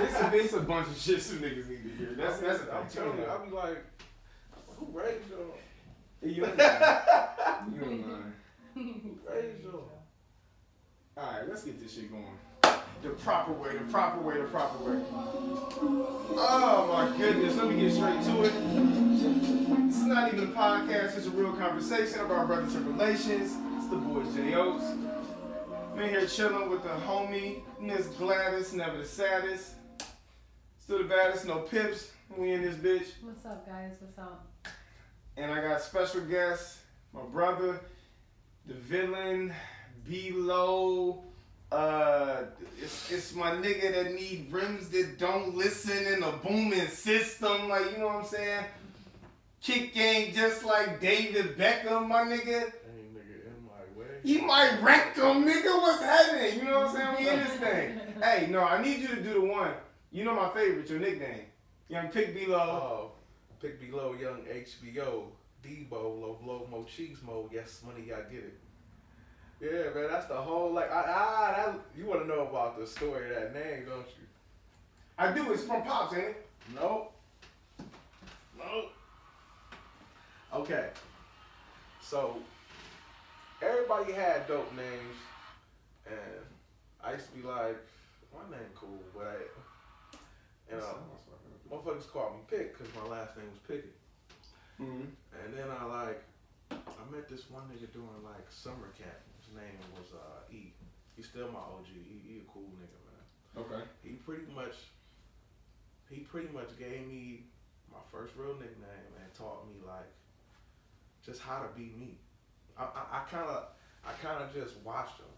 It's a bunch of shit some niggas need to hear. That's I'm telling you, I be like, who raised y'all? You ain't lying. You ain't lying. Who raised y'all? Alright, let's get this shit going. The proper way. Oh my goodness, let me get straight to it. It's not even a podcast, it's a real conversation about brothers and relations. It's the boy J. Oaks. I'm in here chilling with the homie, Miss Gladys, never the saddest. Still the baddest, no pips. We in this bitch. What's up, guys? What's up? And I got special guest, my brother, the villain, B-Low. It's my nigga that need rims that don't listen in a booming system, like, you know what I'm saying? Kick game just like David Beckham, my nigga. Hey, nigga, in my way. He might wreck him, nigga. What's happening? You know what I'm saying? We in this thing. Hey, no, I need you to do the one. You know my favorite, your nickname. Young Pick B-Low. Oh, Pick B-Low, young HBO, Debo, low blow, mo cheeks, mo. Yes, money, I get it. Yeah, man, that's the whole, like, you want to know about the story of that name, don't you? I do. It's from Pops, ain't it? Nope. Okay. So, everybody had dope names, and I used to be like, my name cool, but motherfuckers called me Pick because my last name was Pickett. Mm-hmm. And then I met this one nigga during like summer camp. His name was E. He's still my OG. He a cool nigga, man. Okay. He pretty much gave me my first real nickname and taught me like just how to be me. I kind of just watched him.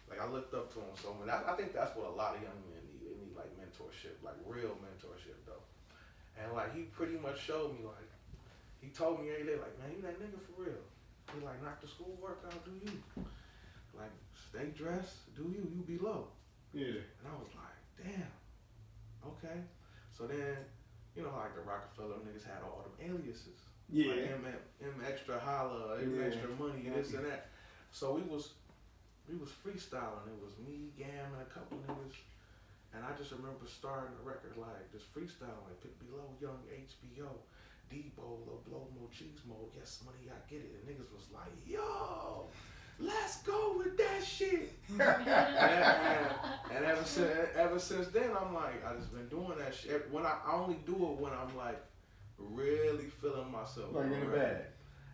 Like I looked up to him so much. I think that's what a lot of young men need. They need like mentorship, like real mentorship though. And like he pretty much showed me like. He told me every day, like, man, you that nigga for real. He like, knock the schoolwork out, do you? Like, stay dressed, do you be low. Yeah. And I was like, damn, okay. So then, you know, like the Rockefeller niggas had all them aliases. Yeah. Like M extra holla, M extra money, this and that. So we was freestyling. It was me, Gam, and a couple niggas. And I just remember starting the record like, just freestyling, like, Pick Below, Young HBO. Debo, low blow, mo cheeks, mo, yes, money, I get it. And niggas was like, yo, let's go with that shit. and ever since then, I'm like, I just been doing that shit. When I only do it when I'm like really feeling myself. Like in the bag.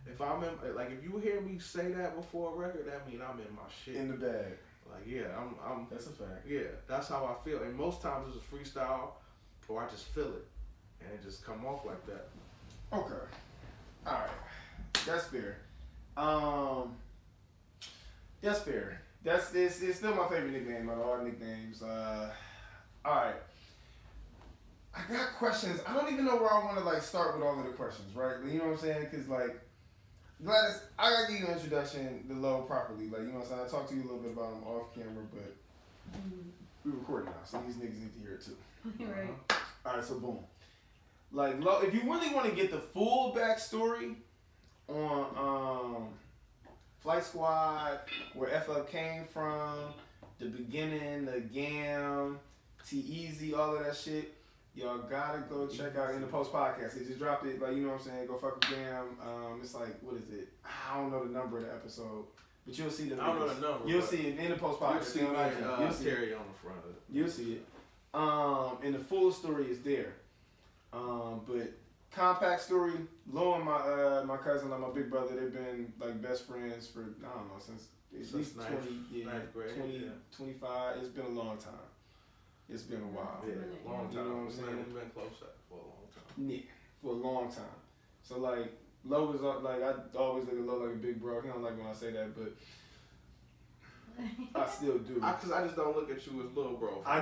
If I'm in, like, if you hear me say that before a record, that means I'm in my shit. In the bag. Like, yeah, I'm. That's a fact. Yeah, that's how I feel. And most times it's a freestyle, or I just feel it, and it just come off like that. Okay. Alright. That's fair. That's fair. It's still my favorite nickname out of all nicknames. Alright. I got questions. I don't even know where I want to like start with all of the questions, right? You know what I'm saying? Cause like Gladys, I gotta give you an introduction to Low properly. Like, you know what I'm saying? I talked to you a little bit about him off camera, but we recording now, so these niggas need to hear it too. Right. Alright, so boom. Like, if you really want to get the full backstory on Flight Squad, where FL came from, the beginning, the GAM, T-Easy, all of that shit, y'all gotta go check out In the Post podcast. They just dropped it, like, you know what I'm saying? Go fuck with GAM. It's like, what is it? I don't know the number of the episode, but you'll see the I don't know the number. You'll see it in the Post podcast. You'll see Terry on the front of it. You'll see it. And the full story is there. But compact story, Lo and my cousin, like my big brother, they've been like best friends for, I don't know, since at least 20, ninth grade, 25. It's been a long time. It's been a while. Yeah, long time. You know what I'm saying? We've been close for a long time. Yeah, for a long time. So like, Lo is like, I always look at Lo like a big bro. He don't like when I say that, but I still do. Cause I just don't look at you as little bro. I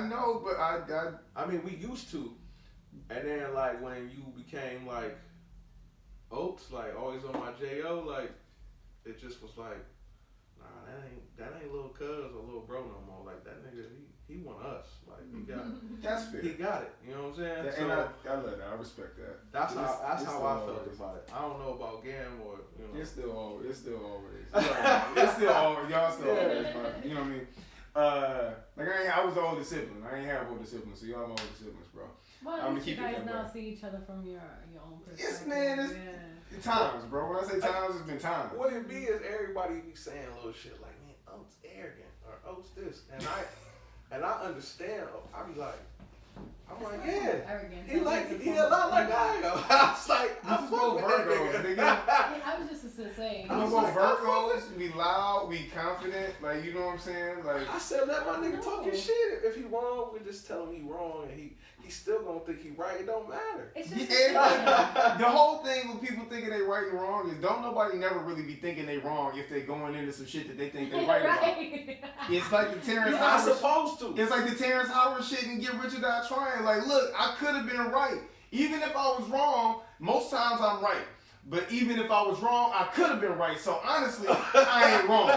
know, but I mean, we used to. And then, like, when you became, like, Oaks, like, always on my J.O., like, it just was like, nah, that ain't little cuz or little bro no more. Like, that nigga, he want us. Like, he got it. That's fair. He got it. You know what I'm saying? Yeah, so, and I love that. I respect that. That's how I felt always about it. I don't know about Gam or, you know. It's still always. It's still always. Y'all still always, you know what I mean? Like, I was was the oldest sibling. I ain't have older siblings, so y'all my older siblings, bro. Well, I'm at gonna least you keep it guys that now way. see each other from your own perspective. It's man, it's times, bro. When I say times, it's been times. What it be is everybody be saying little shit like, man, O's arrogant or O's this, and I understand. I be like, I'm like, yeah, he a lot like I am. I was like, I'm both Virgos, nigga. Yeah, I was just to say. We both Virgos. We loud. We confident. Like, you know what I'm saying? Like, I said, let my nigga talk his shit. If he wrong, we just tell him he wrong, and he's still gonna think he right. It don't matter. It's just the whole thing with people thinking they right and wrong is don't nobody never really be thinking they wrong if they going into some shit that they think they right about. It's like the Terrence You're not Howard. supposed to. It's like the Terrence Howard shit and Get Rich or Die Trying. Like, look, I could have been right. Even if I was wrong, most times I'm right. But even if I was wrong, I could have been right. So honestly, I ain't wrong.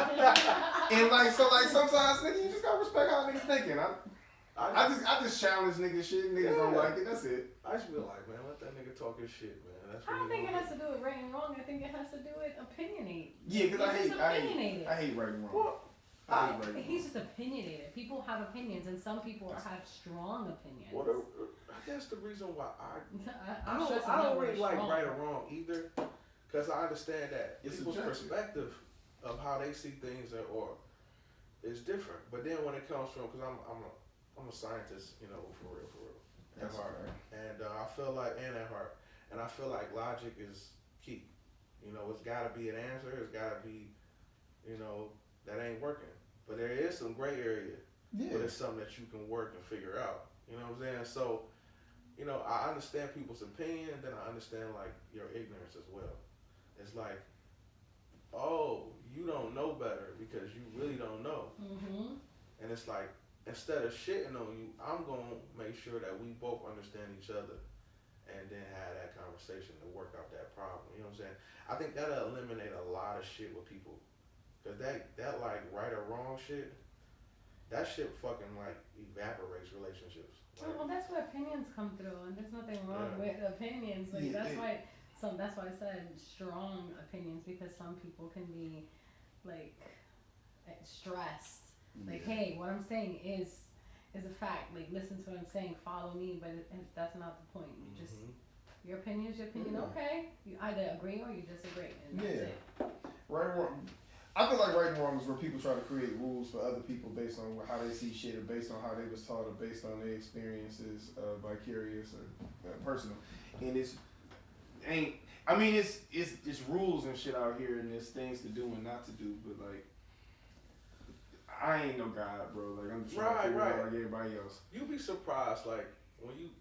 And like sometimes nigga, you just gotta respect how niggas thinking. I just challenge niggas shit. Niggas don't like it. That's it. I just be like, man, let that nigga talk his shit, man. That's I don't think it has to do with right and wrong. I think it has to do with opinionated. Yeah, because I hate right and wrong. Well, I hate right and wrong. He's just opinionated. People have opinions, and some people have strong opinions. I guess the reason why I'm I don't really like right or wrong either, because I understand that It's people's subjective. perspective of how they see things or is different. But then when it comes from, because I'm a scientist, you know, for real, at That's heart, right. and I feel like at heart, and I feel like logic is key. You know, it's got to be an answer. It's got to be, you know, that ain't working. But there is some gray area. Yeah. But it's something that you can work and figure out. You know what I'm saying? So, you know, I understand people's opinion, and then I understand like your ignorance as well. It's like, oh, you don't know better because you really don't know. Mm-hmm. And it's like, instead of shitting on you, I'm gonna make sure that we both understand each other, and then have that conversation to work out that problem. You know what I'm saying? I think that'll eliminate a lot of shit with people, cause that like right or wrong shit, that shit fucking like evaporates relationships. Like, Well, that's where opinions come through, and there's nothing wrong with opinions. Like that's why I said strong opinions, because some people can be like stressed. Like, hey, what I'm saying is a fact. Like, listen to what I'm saying, follow me. But that's not the point. You just your opinion is your opinion. Okay, you either agree or you disagree, and that's it. Right and wrong. I feel like right and wrong is where people try to create rules for other people based on how they see shit, or based on how they was taught, or based on their experiences, vicarious or personal. And it's rules and shit out here, and there's things to do and not to do. But like, I ain't no god, bro. Like, I'm just trying to figure it out like everybody else. You'll be surprised, like when you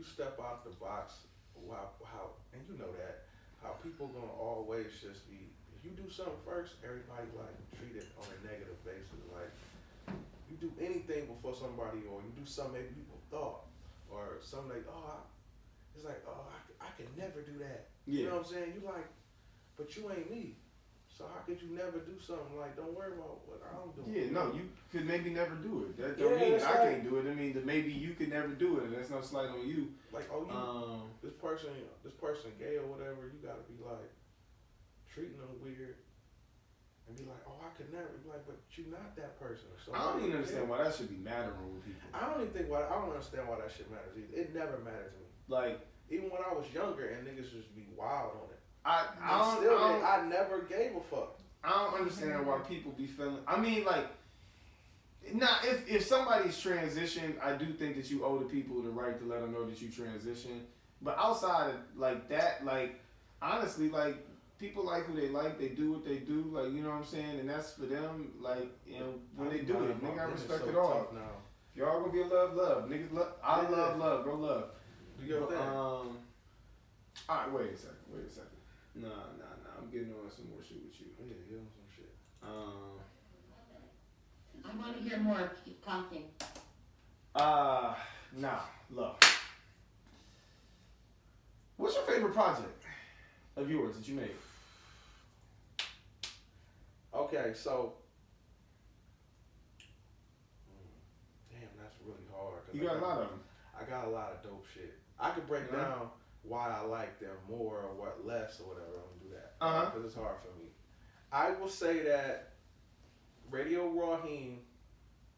step out the box, how and you know that how people gonna always just be. If you do something first, everybody like treat it on a negative basis. Like, you do anything before somebody, or you do something maybe people thought, or something like, it's like, I could never do that. Yeah. You know what I'm saying? You like, but you ain't me. So how could you never do something? Like, don't worry about what I'm doing. Yeah, no, you could maybe never do it. That don't mean I can't do it. I mean that maybe you could never do it, and that's no slight on you. Like, this person gay or whatever, you gotta be like treating them weird, and be like, I could never. Be like, but you're not that person. So I don't even understand why that should be mattering with people. I don't understand why that shit matters either. It never mattered to me. Like, even when I was younger and niggas just be wild on it. I never gave a fuck. I don't understand why people be feeling. I mean, like, now if somebody's transitioned, I do think that you owe the people the right to let them know that you transition. But outside of like that, like, honestly, like, people like who they like, they do what they do, like, you know what I'm saying, and that's for them. Like, you know, when they do it, nigga, I respect it all. If y'all gonna be a love, niggas love. I love, bro, love. Do your thing. All right, wait a second. Nah. I'm getting on some more shit with you. Yeah, you're on some shit. I want to hear more. Keep talking. Nah, love. What's your favorite project of yours that you made? Okay, so. Damn, that's really hard. You got a lot of them. I got a lot of dope shit. I could break down why I like them more or what less or whatever. I'm gonna do that because it's hard for me. I will say that Radio Raheem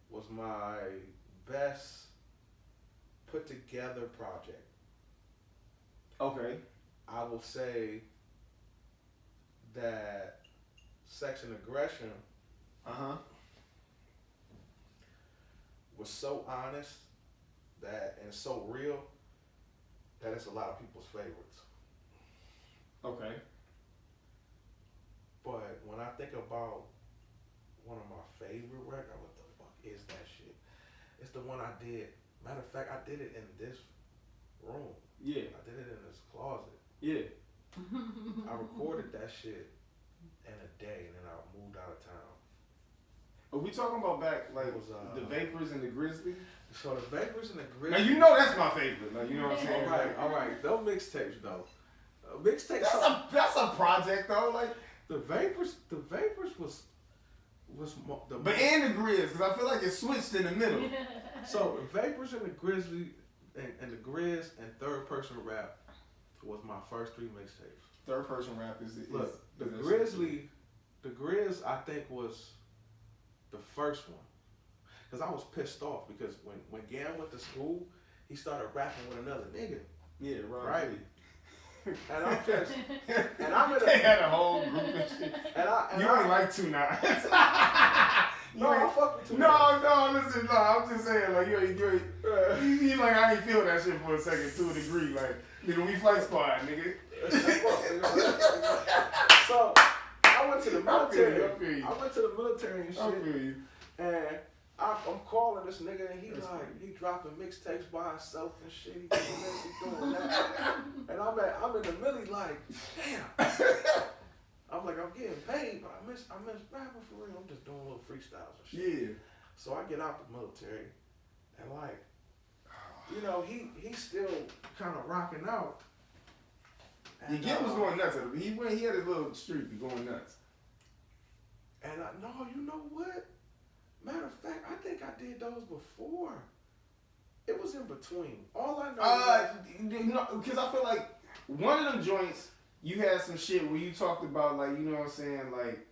was my best put together project. Okay. I will say that Sex and Aggression was so honest that and so real that it's a lot of people's favorites. Okay. But when I think about one of my favorite records, what the fuck is that shit? It's the one I did. Matter of fact, I did it in this room. Yeah. I did it in this closet. Yeah. I recorded that shit in a day, and then I moved out of town. Are we talking about back like was, the Vapors and the Grizzly? So the Vapors and the Grizzly. Now you know that's my favorite. Like you know what I'm saying? All right. Those mixtapes though. Mixtapes. That's a project though. Like the Vapors was the. But and the Grizz, because I feel like it switched in the middle. So the Vapors and the Grizzly and the Grizz and Third Person Rap was my first 3 mixtapes. Third Person Rap is look the Grizzly. The Grizz I think was the first one. Cause I was pissed off because when Gam went to school, he started rapping with another nigga. Yeah, right. And I'm just, and I'm in a. They had a whole group and shit. You ain't like 2 9. No, I fuck with 2 No, listen, no, I'm just saying, like, you ain't, he like, I ain't feel that shit for a second, to a degree, like, nigga, we Flight Squad, nigga. So, I went to the military. I feel you. I went to the military and shit. I feel you. And I'm calling this nigga and he dropping mixtapes by himself and shit. He doing this, he doing that. And I'm in the millie like, damn. I'm like, I'm getting paid, but I miss rapping for real. I'm just doing little freestyles and shit. Yeah. So I get out the military and like, you know, he's still kind of rocking out. And Gim was going nuts. He had his little streak going nuts. And you know what? Matter of fact, I think I did those before. It was in between. All I know because I feel like one of them joints, you had some shit where you talked about, like, you know what I'm saying, like,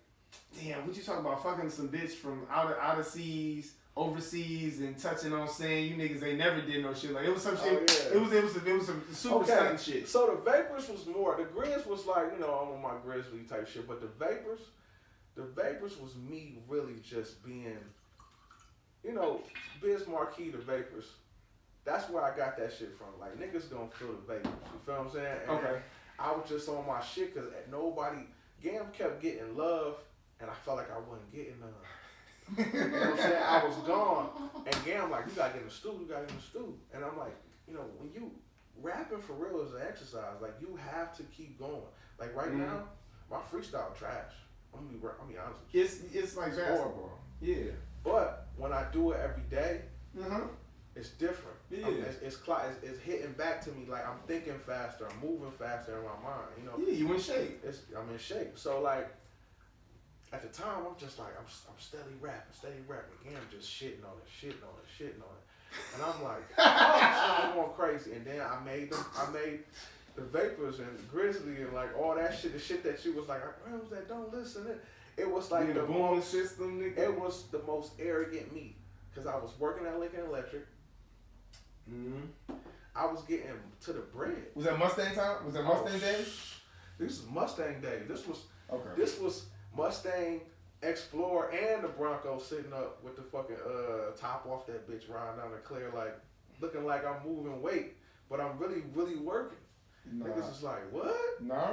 damn, what you talking about? Fucking some bitch from out of seas, overseas, and touching on saying you niggas ain't never did no shit. Like, it was some shit. Yeah. It was some super stunning shit. So the Vapors was more. The Grizz was like, you know, I'm on my Grizzly type shit. But the Vapors was me really just being, you know, Biz Marquee, the Vapors. That's where I got that shit from. Like, niggas gonna feel the Vapors. You feel what I'm saying? And okay. I was just on my shit because Gam kept getting love, and I felt like I wasn't getting none. You know what I'm saying? I was gone, and Gam like, you gotta get in the stew, And I'm like, you know, when you rapping for real is an exercise. Like, you have to keep going. Like, right now, my freestyle trash. I'm gonna be honest with you. It's like basketball. Yeah. But when I do it every day, it's different. Yeah. It's hitting back to me like I'm thinking faster, I'm moving faster in my mind. You know. Yeah, you in shape. I'm in shape. So like, at the time, I'm just like I'm steady rapping. Again, I'm just shitting on it. And I'm like, oh, I'm going crazy. And then I made the Vapors and the Grizzly and like all that shit. The shit that you was like, what was that? Don't listen. It was like the booming system, nigga. It was the most arrogant me because I was working at Lincoln Electric. I was getting to the bread. Was that Mustang time? Was that Mustang days? This is Mustang days. This was Mustang, Explorer, and the Bronco sitting up with the fucking top off that bitch riding down the clear like looking like I'm moving weight, but I'm really, really working. Niggas is like, what? No, I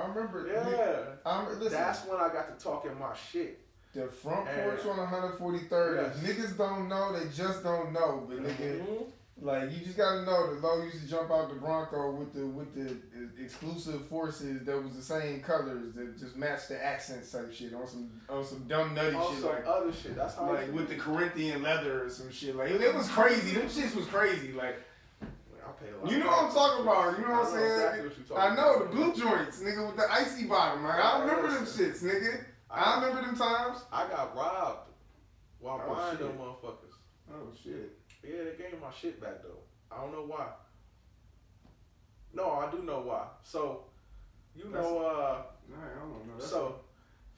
remember. Yeah. Listen, that's when I got to talking my shit. The front porch on 143rd. Yes. If niggas don't know, they just don't know. But nigga, like, you just gotta know that Low used to jump out the Bronco with the exclusive forces that was the same colors that just matched the accents type shit on some dumb nutty shit like other shit. That's how like with the Corinthian leather or some shit. Like, it was crazy. Them shits was crazy. Like, you know what I'm talking about. You know what I'm saying? Exactly I know, the blue joints, nigga, with the icy bottom. Like, I remember them shits, nigga. I remember them times. I got robbed while buying them motherfuckers. Oh, shit. Yeah, they gave my shit back, though. I don't know why. No, I do know why. So, I don't know. So,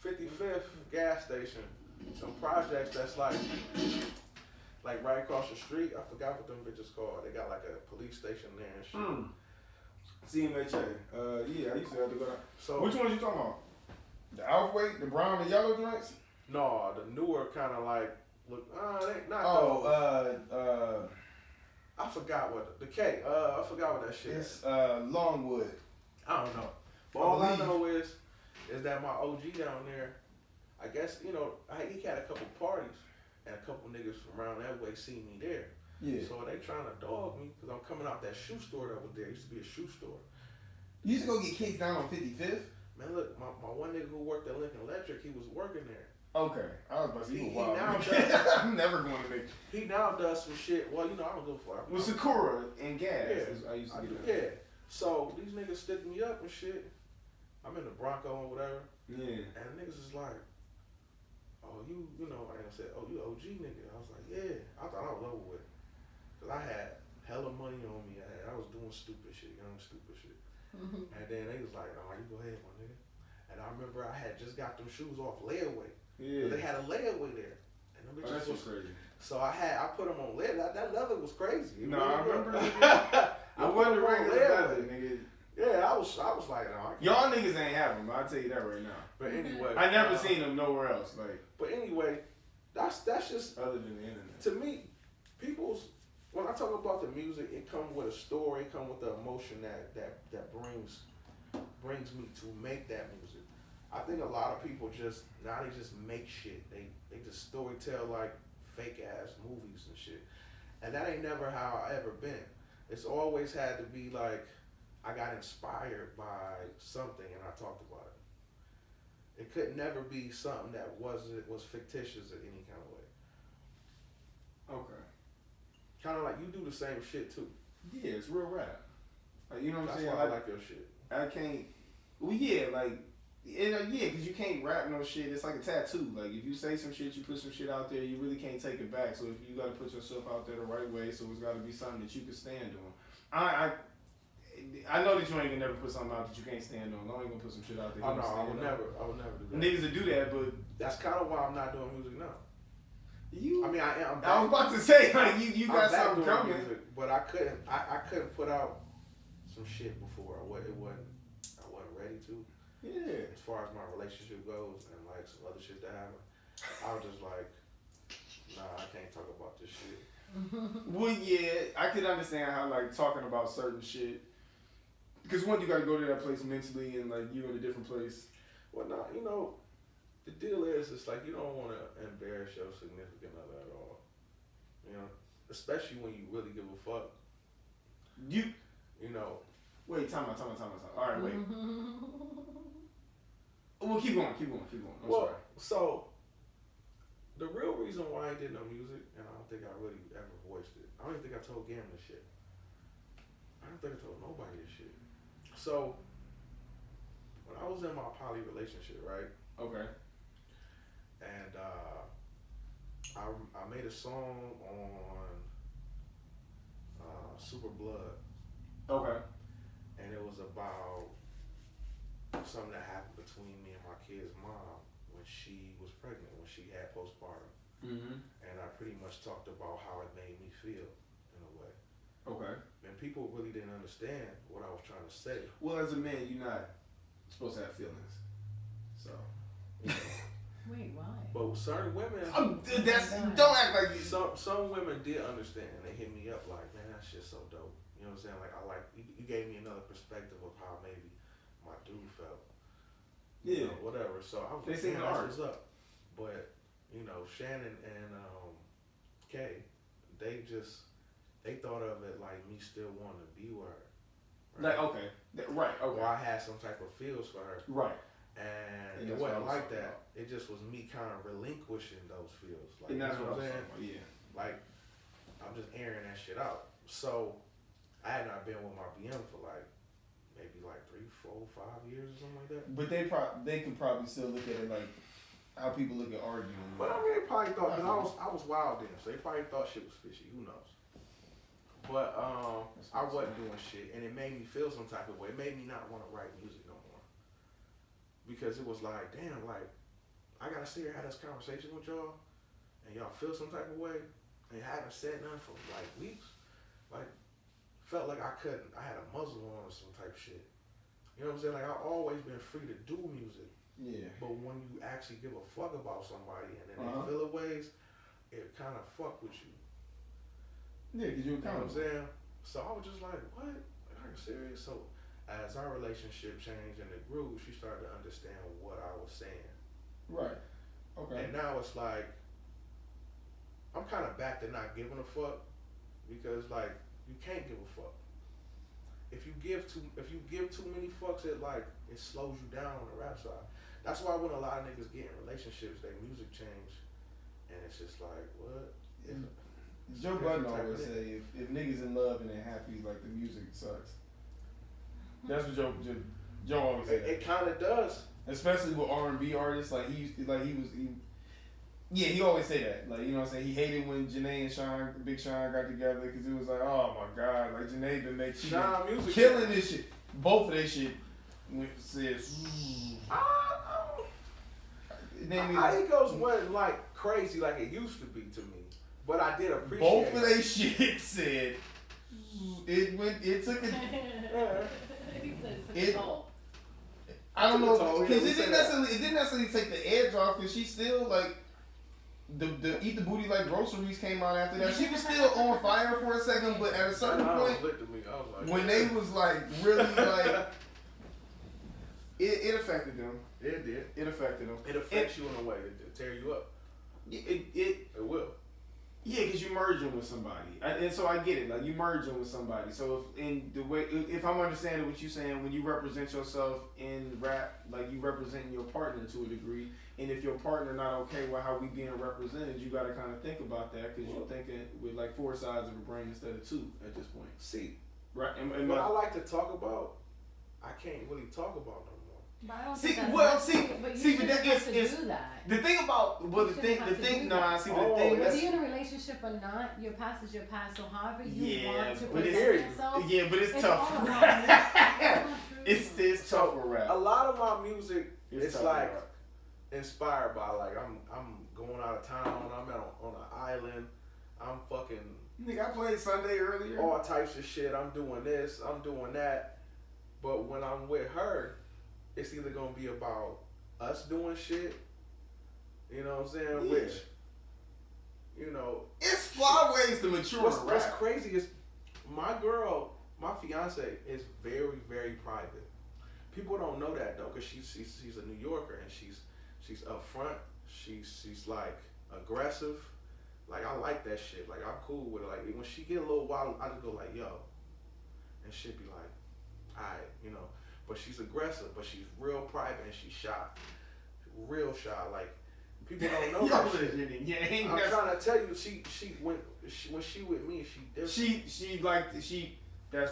55th gas station, some projects that's like like right across the street. I forgot what them bitches called. They got like a police station there and shit. CMHA. Yeah, I used to have to go down. So Which ones you talking about? The Alfway, the brown and yellow joints? no, the newer kind of like look. They not those. I forgot what the K. I forgot what that shit is. It's Longwood. I don't know. But all I know is that my OG down there, I guess, you know, he had a couple parties and a couple niggas from around that way see me there. Yeah. So they trying to dog me because I'm coming out that shoe store that was there. It used to be a shoe store. You used to go get kicked down on 55th? Man, look, my one nigga who worked at Lincoln Electric, he was working there. Okay. I was about to say, He wow. now does, I'm never going to make. he now does some shit. Well, you know, I don't go for it. With Sakura and gas. Yeah. I used to get Yeah. So these niggas stick me up and shit. I'm in the Bronco or whatever. Yeah. And the niggas is like, oh, you know, and I said, oh, you OG nigga. I was like, yeah. I thought I was over with. Because I had hella money on me. I was doing stupid shit, young stupid shit. And then they was like, oh, you go ahead, my nigga. And I remember I had just got them shoes off layaway. Yeah. They had a layaway there. And them bitches That's was crazy. So I put them on layaway. That leather was crazy. No, I remember. I wasn't regular leather, nigga. Yeah, I was like, no, I can't. Y'all niggas ain't have them. I'll tell you that right now. But anyway, I never seen them nowhere else. Like, but anyway, that's just other than the internet. to me, when I talk about the music, it comes with a story, it comes with the emotion that brings me to make that music. I think a lot of people they just make shit. They just story tell like fake ass movies and shit. And that ain't never how I ever been. It's always had to be like I got inspired by something and I talked about it. It could never be something that was fictitious in any kind of way. Okay. Kind of like you do the same shit too. Yeah, it's real rap. Like, you know what I'm That's saying? why I like your shit. I can't. Well, yeah, like, yeah, because you can't rap no shit. It's like a tattoo. Like, if you say some shit, you put some shit out there, you really can't take it back. So if you got to put yourself out there the right way, so it's got to be something that you can stand on. I know that you ain't gonna never put something out that you can't stand on. I ain't gonna put some shit out there. Oh no, I would never do that. Niggas that do that, but that's kind of why I'm not doing music now. You, I mean, I'm I was about to say, like, you got I'm back something doing coming. music, but I couldn't put out some shit before. I wasn't ready to. Yeah. As far as my relationship goes and like some other shit that happened, I was just like, nah, I can't talk about this shit. Well, yeah, I could understand how like talking about certain shit, because one, you got to go to that place mentally, and like you're in a different place. Well, nah, you know, the deal is, it's like you don't want to embarrass your significant other at all. You know, especially when you really give a fuck. You know. Wait, time out. All right, wait. Well, keep going. I'm sorry. So, the real reason why I did no music, and I don't think I really ever voiced it, I don't even think I told Gam this shit. I don't think I told nobody this shit. So, when I was in my poly relationship, right? Okay. And I made a song on Super Blood. Okay. And it was about something that happened between me and my kid's mom when she was pregnant, when she had postpartum. Mm-hmm. And I pretty much talked about how it made me feel in a way. Okay. And people really didn't understand what I was trying to say. Well, as a man, you're not supposed to have feelings. So. You know. Wait, why? But with certain women, don't act like you. Some women did understand. They hit me up like, man, that shit's so dope. You know what I'm saying? Like, I like you gave me another perspective of how maybe my dude felt. You know, whatever. So I was like, man, that's what's up. But you know, Shannon and Kay, they thought of it like me still wanting to be with her. Right? Like, okay. Right, okay. Or I had some type of feels for her. Right. And it wasn't like that. It just was me kind of relinquishing those feels. Like, and that's you know what I'm saying? saying. Yeah. Like, I'm just airing that shit out. So, I had not been with my BM for like, maybe like 3, 4, 5 years or something like that. But they could probably still look at it like how people look at arguing. But I mean, they probably thought, because I was wild then, so they probably thought shit was fishy. Who knows? But I wasn't doing shit, and it made me feel some type of way. It made me not want to write music no more. Because it was like, damn, like, I gotta sit here and have this conversation with y'all, and y'all feel some type of way. and haven't said nothing for like weeks. Like, felt like I had a muzzle on or some type shit. You know what I'm saying? Like, I've always been free to do music. Yeah. But when you actually give a fuck about somebody and then they feel it ways, it kind of fuck with you. Yeah, because you're You know what I'm accountable. saying? So I was just like, what? Are you serious? So as our relationship changed and it grew, she started to understand what I was saying. Right. Okay. And now it's like, I'm kind of back to not giving a fuck because like you can't give a fuck. If you give too many fucks, it slows you down on the rap side. That's why when a lot of niggas get in relationships, their music change, and it's just like what? Joe Budden always say if niggas in love and they're happy, like the music sucks. That's what Joe always say. It kind of does, especially with R&B artists. Like he always say that. Like, you know what I'm saying? He hated when Janae and Big Sean got together because it was like, oh my god, like Janae been making music killing this shit. Both of their shit says. How egos wasn't like crazy like it used to be to me, but I did appreciate. Both of their shit said it took it. I don't know because it didn't necessarily take the edge off because she still like the Eat the Booty Like Groceries came out after that. She was still on fire for a second, but at a certain point when they was like really like it affected them. It did. It affected them. It affects you in a way. It tear you up. It will. Yeah, because you merging with somebody, and so I get it. Like you merging with somebody. So if I'm understanding what you're saying, when you represent yourself in rap, like you representing your partner to a degree, and if your partner not okay with how we being represented, you got to kind of think about that because you're thinking with like 4 sides of a brain instead of 2 at this point. See, right? What I like to talk about, I can't really talk about no more. But I don't see, think that's well, necessary, but but that is do that. The thing about the thing. Whether you're in a relationship or not, your past is your past. So however you want to present yourself, but it's tough. It's tough for rap. A lot of my music it's like inspired by like I'm going out of town. I'm on an island. I'm fucking. Nigga, I played Sunday earlier. All types of shit. I'm doing this. I'm doing that. But when I'm with her, it's either gonna be about us doing shit, you know what I'm saying? Yeah. Which, you know, it's fly ways to mature. What's crazy is my fiance is very, very private. People don't know that though, cause she's a New Yorker and she's upfront. She's like aggressive. Like I like that shit. Like I'm cool with it. Like when she get a little wild, I just go like yo, and she'd be like, alright, you know. But she's aggressive, but she's real private and she's shy. Real shy. Like people don't know that shit. I'm trying to tell you, when she with me, she different. She a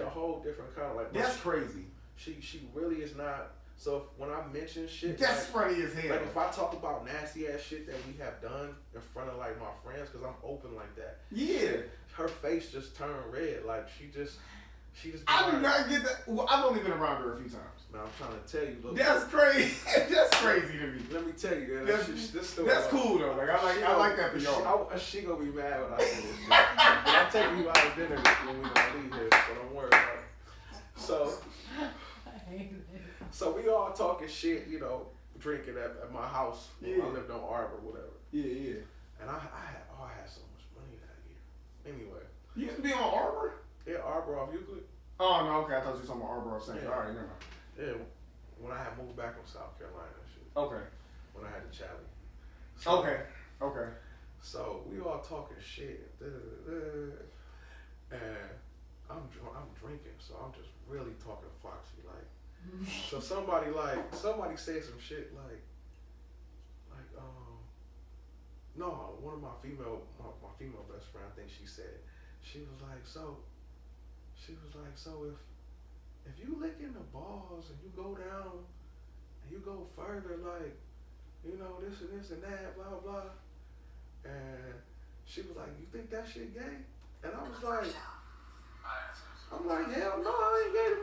whole different kind of like. That's crazy. She really is not. So when I mention shit, that's funny as hell. Like if I talk about nasty ass shit that we have done in front of like my friends, cause I'm open like that. Yeah. Her face just turned red. Like she just. I do not get that. Well, I've only been around her a few times. Now I'm trying to tell you. Look, that's crazy. That's crazy to me. Let me tell you. That's cool though. Like I like that for y'all. She gonna be mad when I say this shit. But I'm taking you out to dinner when we gonna leave here, so don't worry about it. So we all talking shit, you know, drinking at my house. Yeah. I lived on Arbor, whatever. Yeah. And I had so much money that year. Anyway. You used to be on Arbor? Yeah, Arbor off Euclid. Oh no, okay. I thought you were talking about Arbor off St. Yeah. All right, never mind. Yeah, when I had moved back from South Carolina and shit. Okay. When I had the Charlie. So, okay. So we all talking shit, and I'm drinking, so I'm just really talking Foxy like. So somebody said some shit like no, one of my female best friend, I think she said, she was like so if you licking the balls and you go down and you go further like, you know, this and that, blah blah, and she was like, you think that shit gay? And I was like, I'm like, hell no, I ain't gay to me.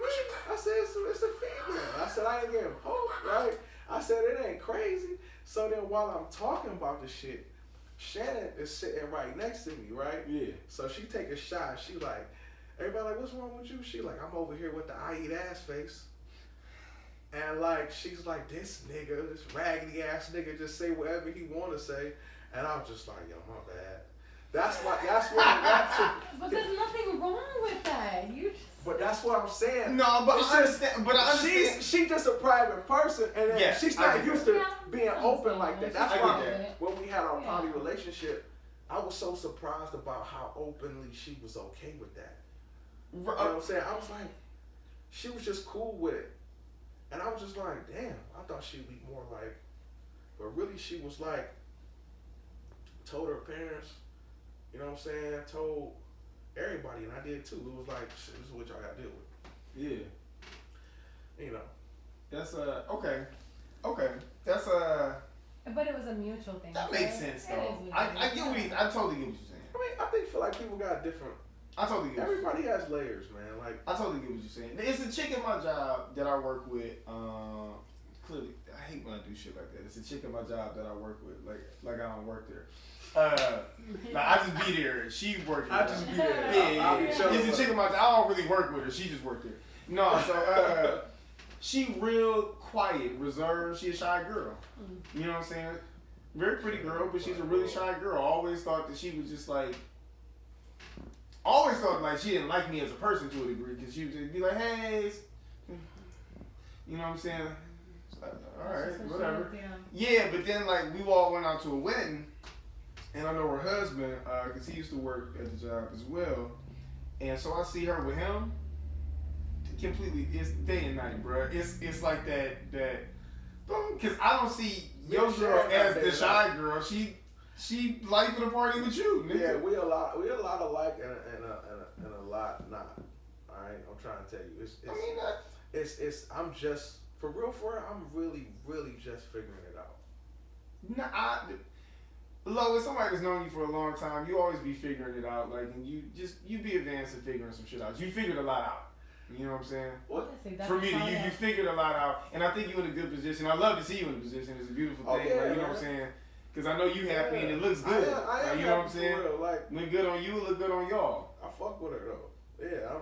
I said, it's a female. I said, I ain't getting poked, right? I said, it ain't crazy. So then while I'm talking about the shit, Shannon is sitting right next to me, right? Yeah. So she take a shot. She like, everybody like, what's wrong with you? She like, I'm over here with the I eat ass face. And like, she's like, this nigga, this raggedy ass nigga just say whatever he want to say. And I was just like, yo, my bad. That's what it got to. But there's nothing wrong with that. You just. But that's what I'm saying. No, but It's I understand. But I understand. She's just a private person, and then Yeah, she's I not get used that. to being open like that. That's I why get that. when we had our Yeah. poly relationship, I was so surprised about how openly she was okay with that. You know what I'm saying? I was like, she was just cool with it. And I was just like, damn, I thought she'd be more like, but really she was like, told her parents, you know what I'm saying, told everybody, and I did too. It was like, shit, this is what y'all gotta deal with. Yeah. You know. That's okay. Okay. That's But it was a mutual thing. that right? makes sense It though. is mutual. I get what I totally get what you're saying. I mean, I think feel like people got different. I totally get what you're saying. Everybody has layers, man. Like, I totally get what you're saying. It's a chick in my job that I work with. Clearly, I hate when I do shit like that. It's a chick in my job that I work with. Like I don't work there. Like I just be there. She works. I just be there. Yeah, I'll be chilling it's a with chick in my job. I don't really work with her. She just worked there. No, so she real quiet, reserved. She a shy girl. You know what I'm saying? Very pretty girl, but she's a really shy girl. I always thought that she was just like. Always thought like she didn't like me as a person to a degree because she would just be like, hey, you know what I'm saying? Like, all right, whatever. Yeah, but then like we all went out to a wedding, and I know her husband because he used to work at the job as well, and so I see her with him. Completely, it's day and night, bro. It's like that because I don't see your girl as the shy girl. She life of the party with you, nigga. yeah, we a lot alike and a lot not. All right, I'm trying to tell you, it's I'm just for real. I'm really just figuring it out. Nah, Lois, somebody that's known you for a long time, you always be figuring it out. Like, and you be advanced in figuring some shit out. You figured a lot out. You know what I'm saying? What? For me, you figured a lot out, and I think you're in a good position. I love to see you in a position. It's a beautiful thing. Yeah, like, you know what I'm saying? Because I know you happy and it looks good. I am you know what I'm saying? Real. Like, look good on you, look good on y'all. I fuck with her though. Yeah,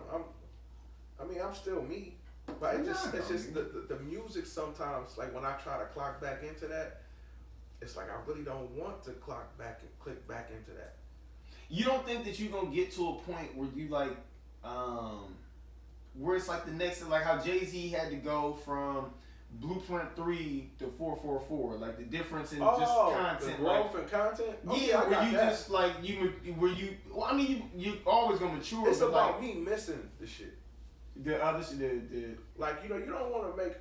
I'm still me. But it's just the music sometimes, like when I try to clock back into that, it's like I really don't want to clock back and click back into that. You don't think that you're gonna get to a point where you like, where it's like the next, like how Jay-Z had to go from Blueprint 3 to 444, like the difference in just content, the growth and content. Yeah, where you that. Just like well, I mean, you always gonna mature. It's but about like, me missing the shit. The other shit, the like you don't want to make.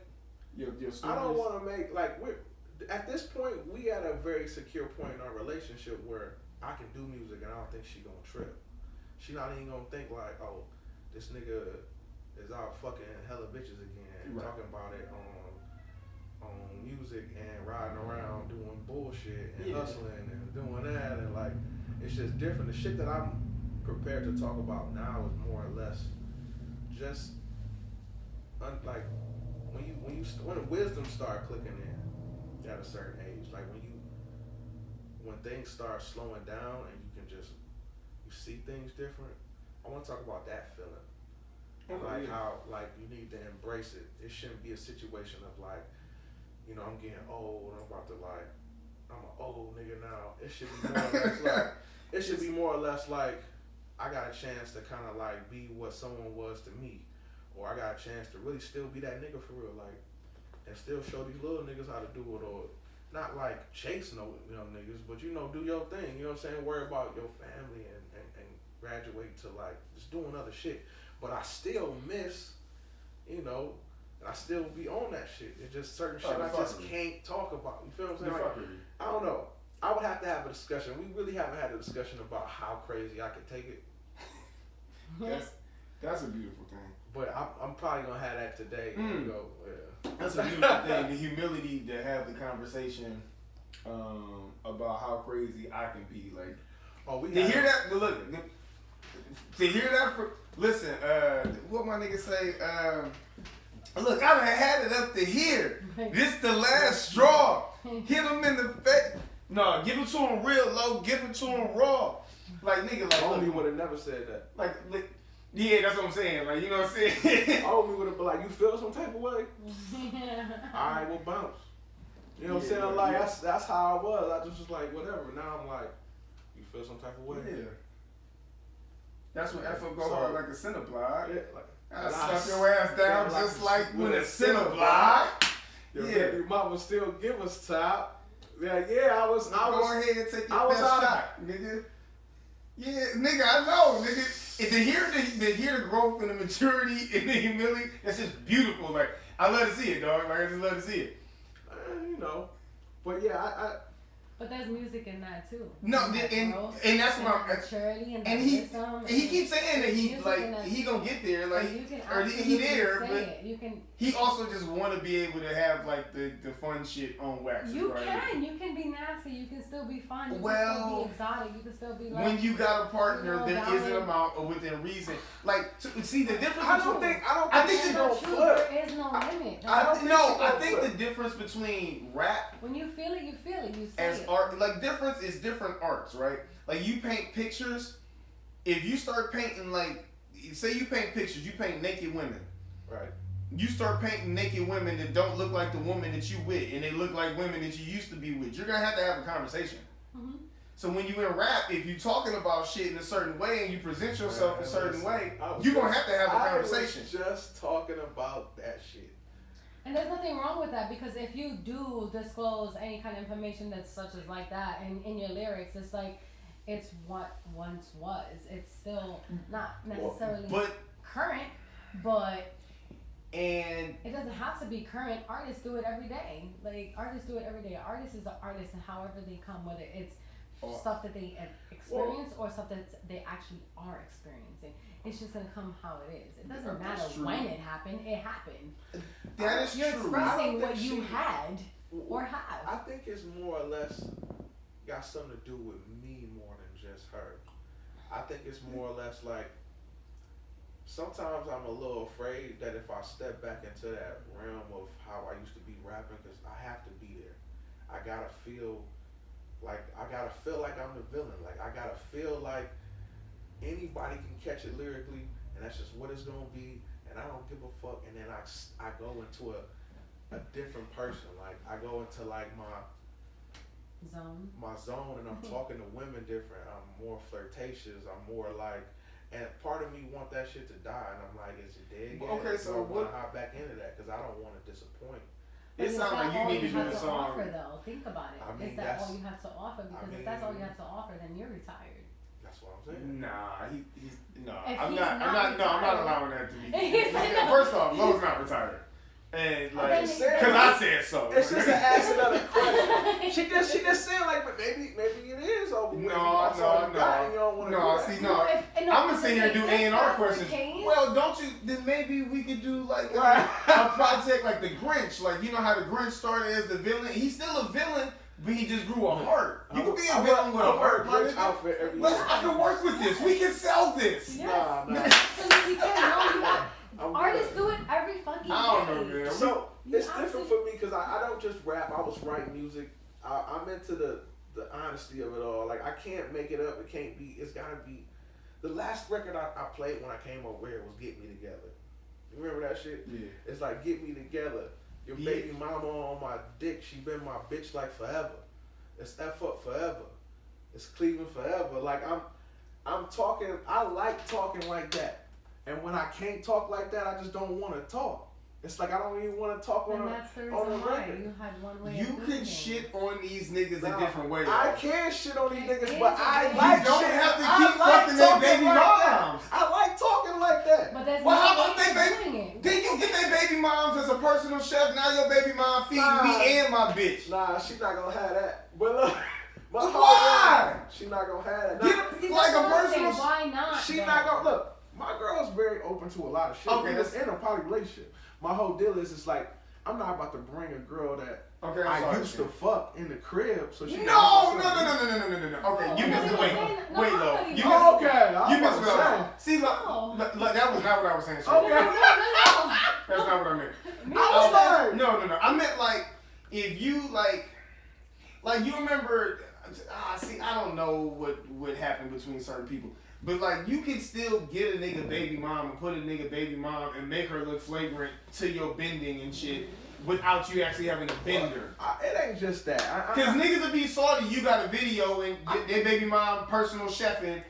Your I don't want to make like we're at this point we at a very secure point in our relationship where I can do music and I don't think she gonna trip. She not even gonna think like, oh, this nigga is out fucking hella bitches again, and talking about it on music and riding around doing bullshit and hustling and doing that, and like it's just different. The shit that I'm prepared to talk about now is more or less just like when wisdom start clicking in at a certain age, like when things start slowing down and you see things different. I want to talk about that feeling. Like how like you need to embrace it. It shouldn't be a situation of like, you know, I'm getting old, I'm about to like, I'm an old nigga now. It should be more or less like, it should be more or less like, I got a chance to kind of like be what someone was to me, or I got a chance to really still be that nigga for real, like, and still show these little niggas how to do it, or not like chase no niggas, but you know, do your thing. You know what I'm saying? Worry about your family and graduate to like just doing other shit. But I still miss, you know, and I still be on that shit. It's just certain shit I just can't talk about. You feel what I'm saying? Like, I don't know. I would have to have a discussion. We really haven't had a discussion about how crazy I can take it. That's a beautiful thing. But I'm probably gonna have that today. We go, yeah. That's a beautiful thing. The humility to have the conversation about how crazy I can be. Like, to hear that. Look, to hear that. Listen, what my nigga say? Look, I done had it up to here. This the last straw. Hit him in the face. No, give it to him real low. Give it to him raw. Like nigga, like Homie would have never said that. Like, yeah, that's what I'm saying. Like, you know what I'm saying? Homie would have been like, you feel some type of way? Alright, we'll bounce. You know what I'm saying? Like, that's how I was. I just was like, whatever. Now I'm like, you feel some type of way? Yeah. That's when FO go hard like a center block. Yeah, like, I slap your ass down just like when a center block. Your baby mama still give us top. Yeah, I was. Go ahead and take your best shot, nigga. Yeah, nigga, I know, nigga. And to hear the growth and the maturity and the humility, that's just beautiful. Like, I love to see it, dog. Like, I just love to see it. You know, but yeah, But there's music in that too. No, and that's what I'm. Maturity and he keeps saying that he gonna get there, like he there, but he also just want to be able to have like the fun shit on wax. You can be nasty, you can still be fun, you can still be exotic, you can still be like. When you got a partner that is an amount or within reason, like see the difference. I don't think there is no limit. I think the difference between rap. When you feel it, you feel it. You say as it. art, like difference is different arts, right? Like you paint pictures. If you start painting, like, say you paint pictures, you paint naked women, right? You start painting naked women that don't look like the woman that you with, and they look like women that you used to be with. You're gonna have to have a conversation. Mm-hmm. So when you in rap, if you talking about shit in a certain way and you present yourself a certain way, you're gonna have to have a conversation. I was just talking about that shit. And there's nothing wrong with that, because if you do disclose any kind of information that's such as like that in your lyrics, it's like it's what once was. It's still not necessarily current, but it doesn't have to be current. Artists do it every day. Like artists do it every day. Artist is an artist, and however they come, whether it's stuff that they experience or stuff that they actually are experiencing. It's just gonna come how it is. It doesn't matter when it happened. It happened. That is You're true. expressing what you had or have. I think it's more or less got something to do with me more than just her. I think it's more or less like sometimes I'm a little afraid that if I step back into that realm of how I used to be rapping, because I have to be there. I gotta feel like I'm the villain. Like I gotta feel like anybody can catch it lyrically, and that's just what it's gonna be, and I don't give a fuck. And then I go into a different person. Like I go into like my zone, and I'm talking to women different. I'm more flirtatious. I'm more like, and part of me want that shit to die, and I'm like, is it dead yet? Okay, so I want to hop back into that because I don't want to disappoint. It sounds like you need to do a song. Offer, though. Think about it. Is that all you have to offer? Because if that's all you have to offer, then you're retired. That's what I'm saying. Nah, I'm I'm not allowing that to be. First off, Lowe's not retired. And like, because I said so. It's just an ask another question. She just said like, but maybe it is. Or maybe no. I'm gonna sit here and do A&R questions. Well, don't you? Then maybe we could do like a project like the Grinch. Like you know how the Grinch started as the villain. He's still a villain, but he just grew a heart. You could be a villain with a heart. I can work with this. We can sell this. Yes. Nah. Absolutely can. Artists do it every fucking day. I don't know, man. So it's different for me because I don't just rap. I was writing music. I'm into the honesty of it all. Like I can't make it up. It can't be. It's gotta be. The last record I played when I came over here was "Get Me Together." You remember that shit? Yeah. It's like "Get Me Together." Your baby mama on my dick. She been my bitch like forever. It's F up forever. It's Cleveland forever. Like I'm talking. I like talking like that. And when I can't talk like that, I just don't want to talk. It's like I don't even want to talk on a record. You had one way. You could shit on these niggas a different way. I can shit on these niggas, but I like you don't have to keep fucking their baby moms. I like talking like that. But that's how about they baby? Then you get their baby moms as a personal chef. Now your baby mom feeding me and my bitch. Nah, she not gonna have that. But look. Why? She not gonna have that. Like a personal. Why not? She not gonna look. My girl's very open to a lot of shit. Okay, that's in a poly relationship. My whole deal is it's like I'm not about to bring a girl that I used to fuck in the crib. So she no. Okay, you missed wait, Lo. You missed Lo. See, look, that was not what I was saying. Okay. That's not what I meant. I was like, no. I meant like if you like. like you remember. See, I don't know what happened between certain people, but like you can still get a nigga baby mom and put a nigga baby mom and make her look flagrant to your bending and shit without you actually having to bend her. It ain't just that. Cause niggas will be salty. You got a video and get their baby mom personal chefing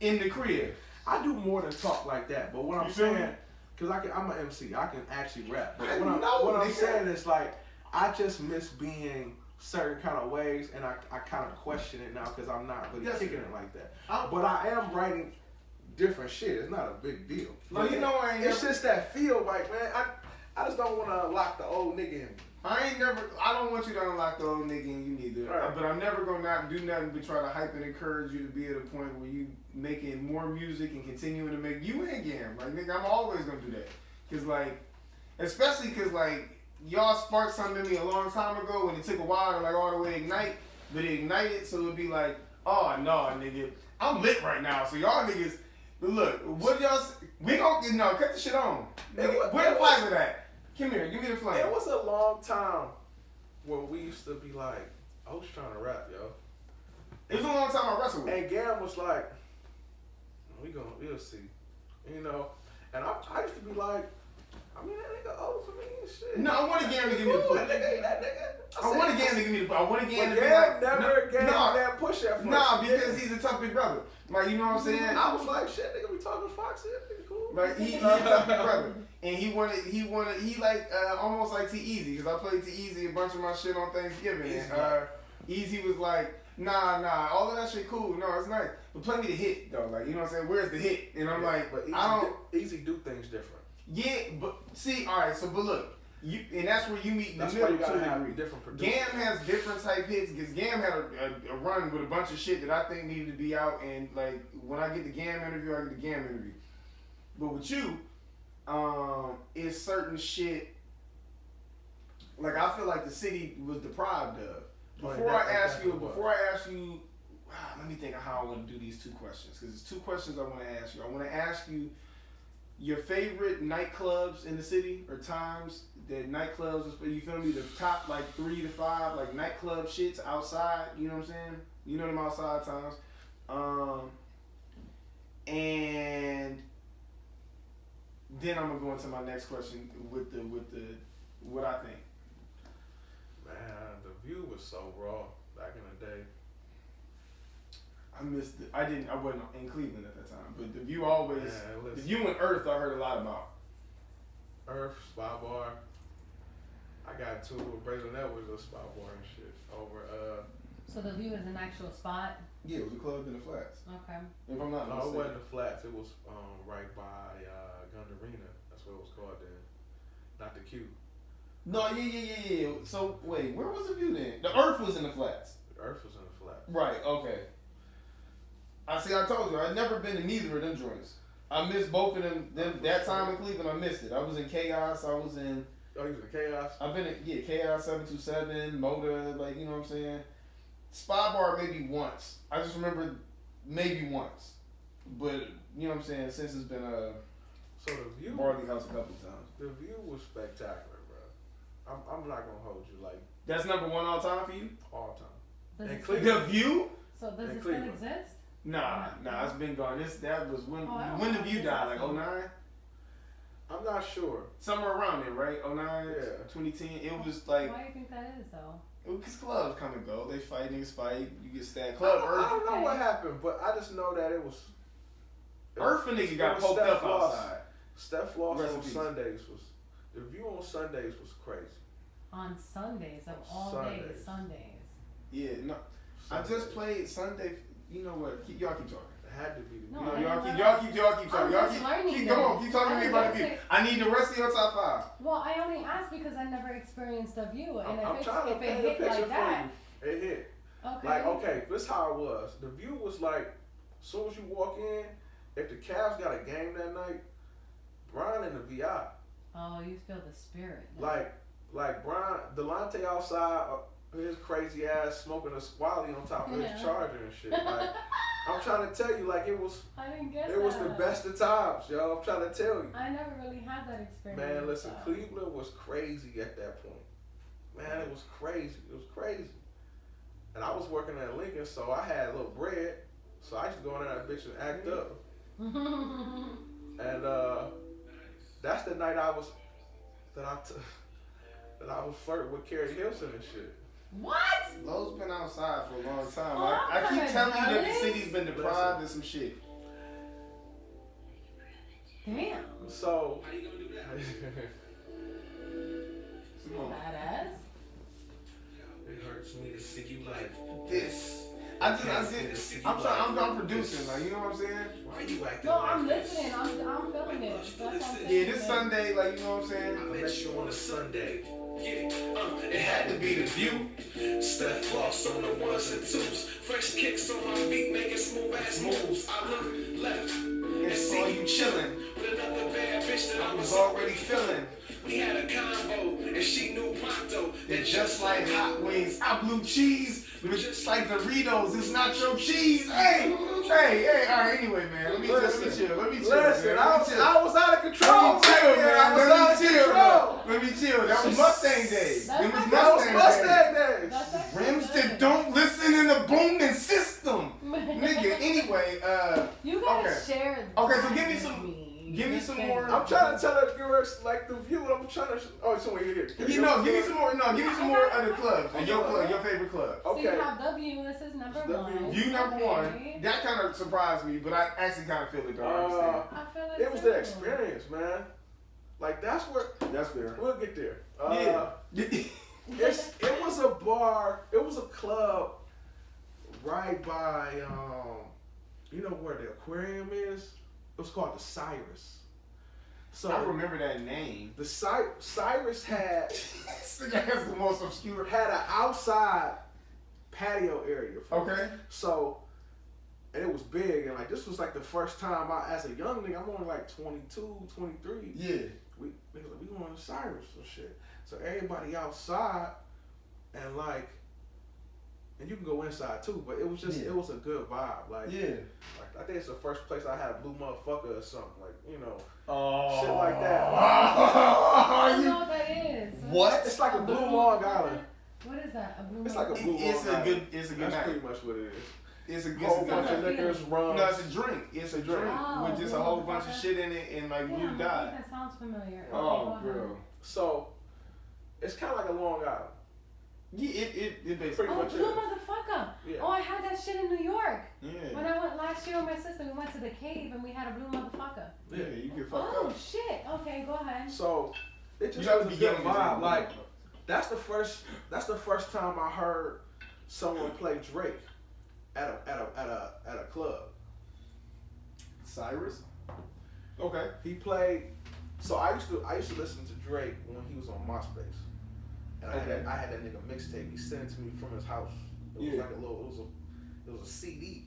in the crib. I do more than talk like that, but what I'm saying, cause I'm an MC, I can actually rap. But what I'm saying is like, I just miss being certain kind of ways, and I kind of question it now because I'm not really kicking it like that. But I am writing different shit. It's not a big deal. Like, you know, it's just that feel like, man, I just don't want to unlock the old nigga in me. I don't want you to unlock the old nigga in you neither. Right. But I'm never gonna not do nothing but try to hype and encourage you to be at a point where you making more music and continuing to make you and Gam. Like, nigga, I'm always gonna do that. Cause like, especially cause like, y'all sparked something in me a long time ago and it took a while to like all the way ignite, but it ignited so it'd be like, oh no, nigga, I'm lit right now. So y'all niggas, look, what y'all, we gon' cut the shit on. Nigga, where the flag of that? Come here, give me the flame. It was a long time where we used to be like, I was trying to rap, yo. It was a long time I wrestled with. And Gam was like, we'll see. You know? And I used to be like, I mean, that nigga old for me and shit. No, I wanted Gam to give me the push. That nigga. I wanted Gam to give me the push. I wanted Gam to be Gam like, never gave me that push at first. Nah, because he's a tough big brother. Like, you know what I'm saying? I was like, shit, nigga, we talking Foxy, that nigga cool. Like, he's a tough big brother. And he like, almost like T-Eazy, because I played T-Eazy a bunch of my shit on Thanksgiving. And Easy was like, nah, all of that shit cool. No, it's nice. But play me the hit, though. Like, you know what I'm saying? Where's the hit? And I'm like, but Easy do things different. Yeah, but see, all right. So, but look, and that's where you meet in the middle. You gotta have different producers. Gam has different type hits because Gam had a run with a bunch of shit that I think needed to be out. And like when I get the Gam interview, I get the Gam interview. But with you, it's certain shit. Like I feel like the city was deprived of. Before I ask you, let me think of how I want to do these two questions because there's two questions I want to ask you. I want to ask you your favorite nightclubs in the city or times that nightclubs, you feel me, the top like 3 to 5 like nightclub shits outside, you know what I'm saying? You know them outside times. And then I'm gonna go into my next question with the what I think. Man, the view was so raw back in the day. I missed it. I wasn't in Cleveland at that time, but the view always. Man, the view and Earth, I heard a lot about. Earth, Spy Bar. I got two with Braylon Edwards of Spy Bar and shit over. So the view is an actual spot. Yeah, it was a club in the Flats. Okay. If I'm not No, mistaken. it wasn't the Flats. It was right by Gun Arena. That's what it was called then. Not the Q. No, yeah. So wait, where was the view then? The Earth was in the Flats. The Earth was in the Flats. Right. Okay. I told you, I'd never been to neither of them joints. I missed both of them. That time in Cleveland, I missed it. I was in Chaos. I was in. Oh, you was in Chaos? I've been in, Chaos 727, Moda, like, you know what I'm saying? Spy Bar maybe once. I just remember maybe once. But, you know what I'm saying, since it's been So the view. Barley House a couple of times. The view was spectacular, bro. I'm not gonna hold you like That's number one all time for you? all time. Does And it Cleveland. The View? So does in it still Cleveland. exist? Nah, it's been gone. That was when the View died, like 09? I'm not sure. Somewhere around there, right? 09, Yeah. 2010. It was like, Why do you think that is though? because clubs come and go. They fight, niggas fight. You get stabbed. I Club don't Earth. know what happened, but I just know that it was. Earth and nigga got it was poked Steph up Loss. outside. Steph Loss Rest in on peace. Sundays was. The view on Sundays was crazy. On Sundays of all Sundays. days, Sundays. Yeah, no. I just played Sunday. You know what? Y'all keep talking. It had to be the No, view. I Y'all know keep that. talking. I'm Y'all just learning keep come on, this. keep talking to me I'm about the just view. I need the rest of your top 5. Well, I only asked because I never experienced a view, and I'm trying to if paint it a hit picture like that, for you. It hit. okay. Like, okay, this is how it was. The view was like, as soon as you walk in, if the Cavs got a game that night, Brian in the VI. Oh, you feel the spirit. Like Brian, Delonte outside, his crazy ass smoking a squally on top of his charger and shit. Like, I'm trying to tell you, like, it was. I didn't get It was the best of times, yo. I'm trying to tell you. I never really had that experience. Man, listen, so. Cleveland was crazy at that point. Man, it was crazy. It was crazy. And I was working at Lincoln, so I had a little bread. So I used to go in there that bitch and act up. And that's the night I was flirting with Carrie Hilson and shit. What? Lowe's been outside for a long time. Oh, I keep I'm telling you that the jealous. city's been deprived of some shit. Damn. So Badass. it hurts me to see you like This. I'm producing, like, you know what I'm saying? why are you acting No, like I'm this? listening. I'm feeling it. That's what I'm saying. Yeah, this Sunday, like, you know what I'm saying? I met you on a Sunday. It had to be the view. Step floss on the ones and twos. Fresh kicks on my feet, making smooth ass moves. I look left And saw you chilling. with another bad bitch that I was already feeling We had a convo, and she knew pronto that just like hot wings, I blue cheese, but just like Doritos, it's nacho cheese. Hey, all right, anyway, man, let me chill. Listen, man. I was out of Let control. me chill, man. I was out of control. Let me chill. That was Mustang days. That's It was my- That was Mustang days. That's actually Rims good. that don't listen in the booming system. Nigga, anyway, You gotta okay. share. Okay, so that give me with some- me. give me Just some saying. more. I'm trying to tell her viewers like the view. I'm trying to. Oh, so here. you know, give me some more. No, give me some more other clubs. And your club, your favorite club. So you Okay. have W. This is number W. one. View number Okay. one. That kind of surprised me, but I actually kind of feel it though. I understand. I feel it. It was too. the experience, man. Like that's where That's fair. we'll get there. Yeah. It was a bar. It was a club right by you know where the aquarium is. It was called the Cyrus. So I remember that name. the Cyrus had This nigga has the most obscure. an outside patio area. Okay. So, and it was big, and like this was like the first time as a young nigga, I'm only like 22, 23. Yeah. We going to Cyrus and shit. So everybody outside, and like, and you can go inside too, but it was just Yeah. it was a good vibe. Like, Yeah. like I think it's the first place I had a blue motherfucker or something. Like, you know, Oh. shit like that. I don't know what that is. What? It's like a blue Long Island. What is that? A blue It's like a blue It's Long a good. Island. It's a good That's night. pretty much what it is. It's a good. Whole It's a bunch good of night. liquors, rum. No, it's a drink. It's a drink Oh, with just a whole bunch of shit in it, and like Yeah, you I die. think that sounds familiar. Okay, Oh, go ahead. girl. So it's kind of like a Long Island. Yeah, it basically. Pretty Oh, much blue is. motherfucker. Yeah. Oh, I had that shit in New York. Yeah. When I went last year with my sister, we went to the cave and we had a blue motherfucker. Yeah, you get fucked Oh, up. shit. Okay, go ahead. So it You just have was to a be good young. vibe. Like that's the first time I heard someone play Drake at a club. Cyrus. Okay. He played. So I used to listen to Drake when he was on MySpace, and I had that nigga mixtape. He sent it to me from his house. It was Yeah. like it was a CD.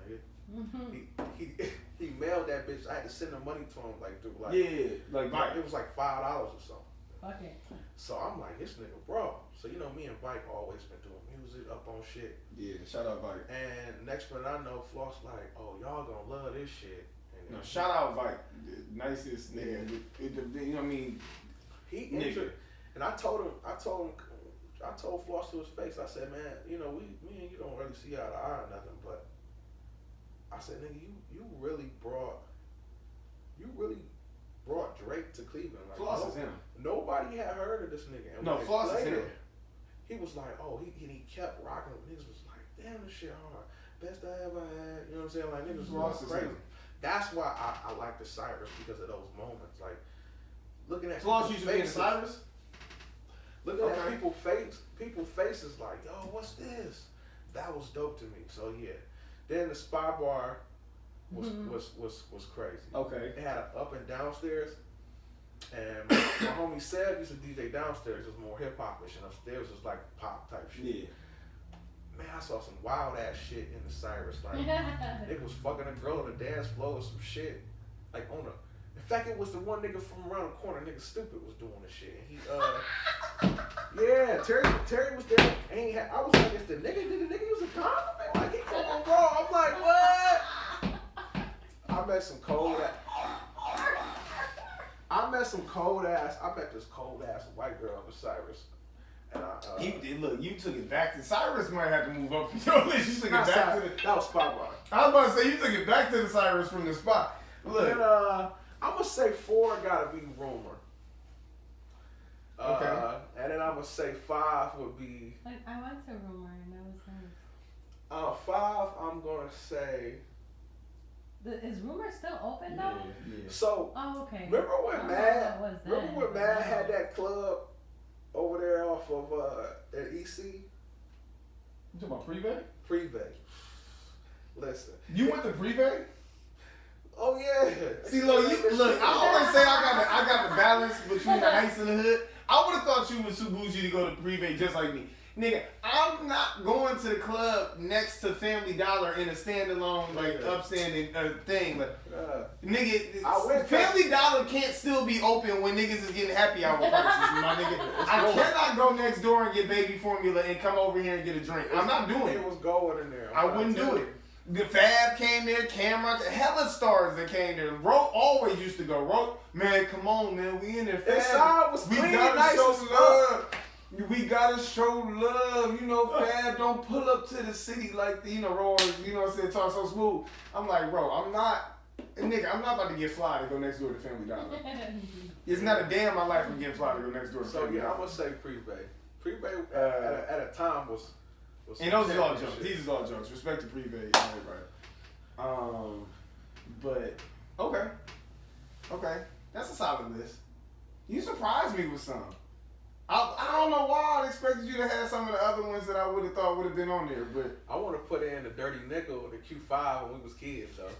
Nigga. Mm-hmm. He mailed that bitch. I had to send the money to him like through like Yeah, like like, Mike. it was like $5 or something. Fuck it. So I'm like, this nigga, bro. So you know, me and Mike always been doing music up on shit. Yeah, shout out Mike. And next minute I know, Floss like, oh, y'all gonna love this shit. And No, shout out Mike, the nicest nigga. You know what I mean? he Nigga. entered, and I told Floss to his face. I said, man, you know, me and you don't really see eye to eye or nothing, but I said, nigga, you really brought Drake to Cleveland. Like, Floss is him. Nobody had heard of this nigga. And No, when they Floss is played him. it, he was like, oh, he kept rocking. Niggas was like, damn, this shit hard. Best I ever had. You know what I'm saying? Like, niggas Floss was is crazy. him. That's why I like the Cyrus, because of those moments. Like, looking at Floss people's used to be in faces. Cyrus. Looking Okay. at people's faces like, yo, what's this? That was dope to me. So yeah. Then the Spy Bar was crazy. Okay. It had an up and downstairs. And my homie Seb used to DJ downstairs. It was more hip hopish, and upstairs was like pop type shit. Yeah. Man, I saw some wild ass shit in the Cyrus. Like, nigga was fucking a girl on the dance floor or some shit. Like on a. In fact, it was the one nigga from around the corner. Nigga Stupid was doing this shit. And he yeah, Terry was there. And he had, I was like, is the nigga? Did the nigga use a condom? Like he come on, bro. I'm like, what? I met some cold ass. I met this cold ass white girl in the Cyrus. And Look, you took it back to Cyrus. Might have to move up your list. You took it back to the. That was spot bar. I was about to say you took it back to the Cyrus from the spot. Look, Then, I'm gonna say 4 gotta be Rumor. Okay. And then I'm gonna say 5 would be. I went to Rumor and that was nice. 5, I'm gonna say. Is Rumor still open though? yeah. So. Oh, okay. Remember when I don't know Mad? what it was Remember then, when but Mad now- had that club over there off of at EC? You talking about Privé? Privé. Listen. You went to Privé? Oh yeah. See, look, I always say I got the balance between the ice and the hood. I would have thought you was too bougie to go to Privé just like me. Nigga, I'm not going to the club next to Family Dollar in a standalone, like, upstanding thing. Like, nigga, Family Dollar can't still be open when niggas is getting happy hour purchases, my nigga. I cannot go next door and get baby formula and come over here and get a drink. I'm not doing it. It was going in there. I wouldn't do it. The Fab came there, Camera, hella stars that came there. Ro always used to go. Ro, man, come on, man, we in there. Fab, Inside was clean, we gotta nice show as love. We gotta show love. You know, Fab don't pull up to the city like the, Ro, you know what I'm saying, talk so smooth. I'm like, bro, I'm not about to get fly to go next door to Family Dollar. It's not a day in my life I'm getting fly to go next door to So Family yeah, Dollar. I'm gonna say Privé. Privé at a time was And those is all jokes. These is all jokes. Respect to Privé, right? But okay, that's a solid list. You surprised me with some. I don't know why I expected you to have some of the other ones that I would have thought would have been on there, but I want to put in the Dirty Nickel, the Q5 when we was kids though.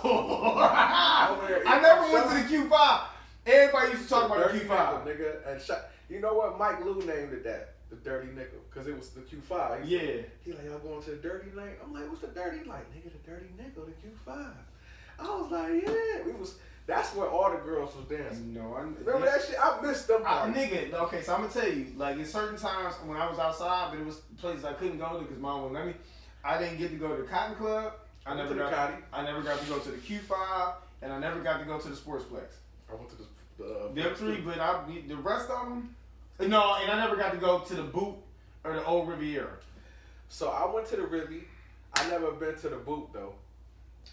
I never went to the Q5. Everybody used to talk about the Dirty Q5, Nickel, nigga. And you know what? Mike Lou named it that, the Dirty Nickel, because it was the Q5. He like, y'all going to the Dirty night? I'm like, what's the Dirty? Like, nigga, the Dirty Nickel, the Q5. I was like, yeah. That's where all the girls was dancing. No, Remember that shit? I missed them. Nigga, okay, so I'm gonna tell you, like, in certain times when I was outside, but it was places I couldn't go to because mom wouldn't let me. I didn't get to go to the Cotton Club. I never got to go to the Q5, and I never got to go to the Sportsplex. I went to the Them three, but the rest of them, no, and I never got to go to the Boot or the Old Riviera. So I went to the Rivy. I never been to the Boot though.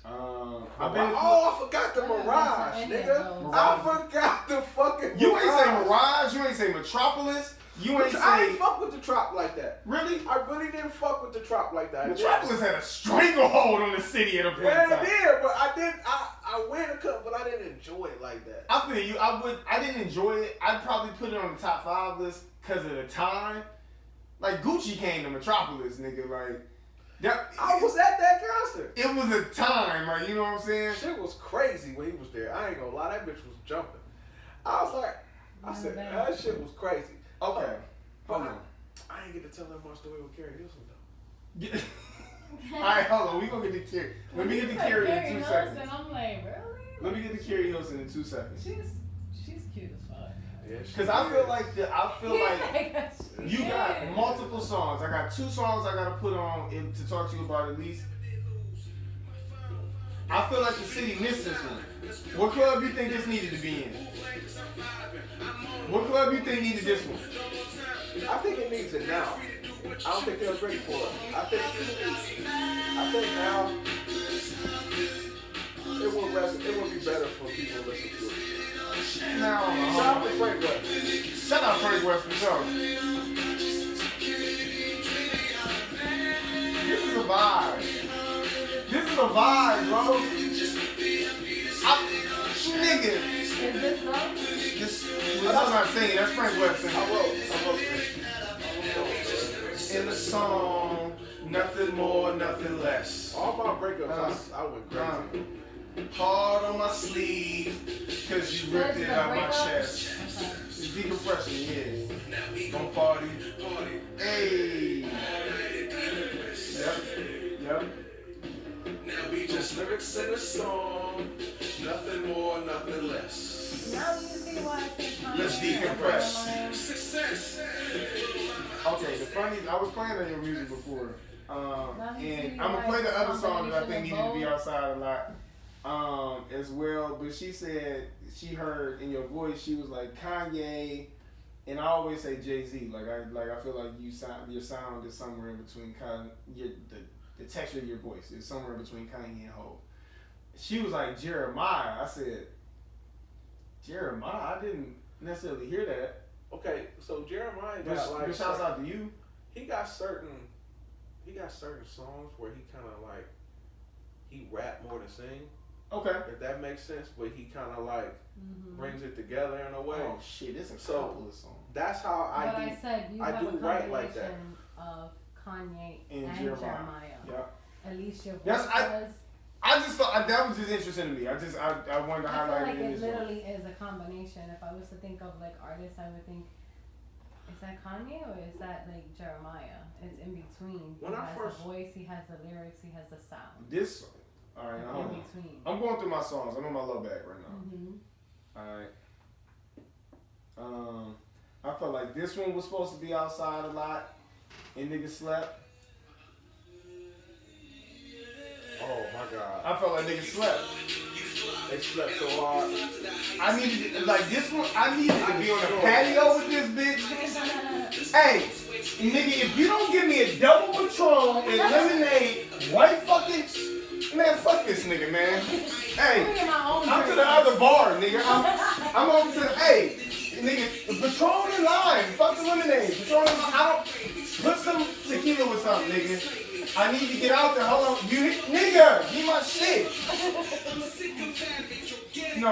I forgot the Mirage, nigga. Mirage. I forgot the fucking Mirage. You ain't say Mirage, you ain't say Metropolis, you ain't say... I ain't fuck with the Trop like that. Really? I really didn't fuck with the Trop like that. Metropolis had a stranglehold on the city at a point in time. Yeah, it did, but I win a cup, but I didn't enjoy it like that. I feel you. I didn't enjoy it. I'd probably put it on the top 5 list because of the time. Like, Gucci came to Metropolis, nigga, like... I was at that concert. It was a time, like, you know what I'm saying? Shit was crazy when he was there. I ain't gonna lie, that bitch was jumping. I was like, I said, that shit was crazy. Okay. Hold on. I ain't get to tell that much story with Carrie Hilson though. Alright, hold on. We gonna get to Carrie. Let me get to Carrie in 2 seconds. I'm like, really? Let me get to Carrie Hilson in 2 seconds. She's cute as fuck. Yeah, Because I feel like you got multiple songs. I got 2 songs I gotta put on to talk to you about at least. I feel like the city missed this one. What club you think this needed to be in? What club you think needed this one? I think it needs it now. I don't think they was ready for it. I think now it will be better for people to listen to it. Now, Shout out to Frank West. Shout out Frank West for sure. This is a vibe. This is a vibe, bro. Nigga. Is this love? I'm not singing. That's Frank West singing. I wrote In the song, nothing more, nothing less. all my breakups. I went crazy. Hard on my sleeve, cause you ripped it out my chest. Decompression, yeah. Gon' party. Hey. Yep. Now we just lyrics in the song, nothing more, nothing less. Now you see why I say Let's decompress. Success. Okay, the funny, I was playing on your music before. And I'm gonna play the other song that I think needed to be outside a lot. As well, but she said she heard in your voice, she was like Kanye and I always say Jay-Z. Like I feel like your sound is somewhere in between the texture of your voice is somewhere in between Kanye and Hov. She was like Jeremiah. I said Jeremiah. I didn't necessarily hear that. Okay, so Jeremiah got like shouts out to you. He got certain songs where he kind of like he rap more than sing. Okay. If that makes sense, but he kind of like brings it together in a way. Oh shit, it's a couple of songs. That's how But I said you have a write like that. combination of Kanye And and Jeremiah. Yeah. At least your voice Yes, was. I just thought that was just interesting to me. I wanted to I feel highlight like it in it this literally is a combination. If I was to think of like artists, I would think, is that Kanye or is that like Jeremiah? It's in between. When he I has first- the voice, he has the lyrics, he has the sound. This, all right, now hold In on. between. I'm going through my songs. I'm in my low bag right now. Mm-hmm. All right. I felt like this one was supposed to be outside a lot, and niggas slept. Oh my god. I felt like niggas slept. They slept so hard. I needed like this one. I needed to be on the patio with this bitch. Hey, nigga, if you don't give me a double Patron and lemonade, white fucking man, fuck this nigga, man. Hey, I'm to the other bar, nigga. I'm over to the nigga, the Patron and lime. Fuck the lemonade. Patron and lime. I don't put some tequila with something, nigga. I need to get out there. Hold on, nigga, give my shit. No.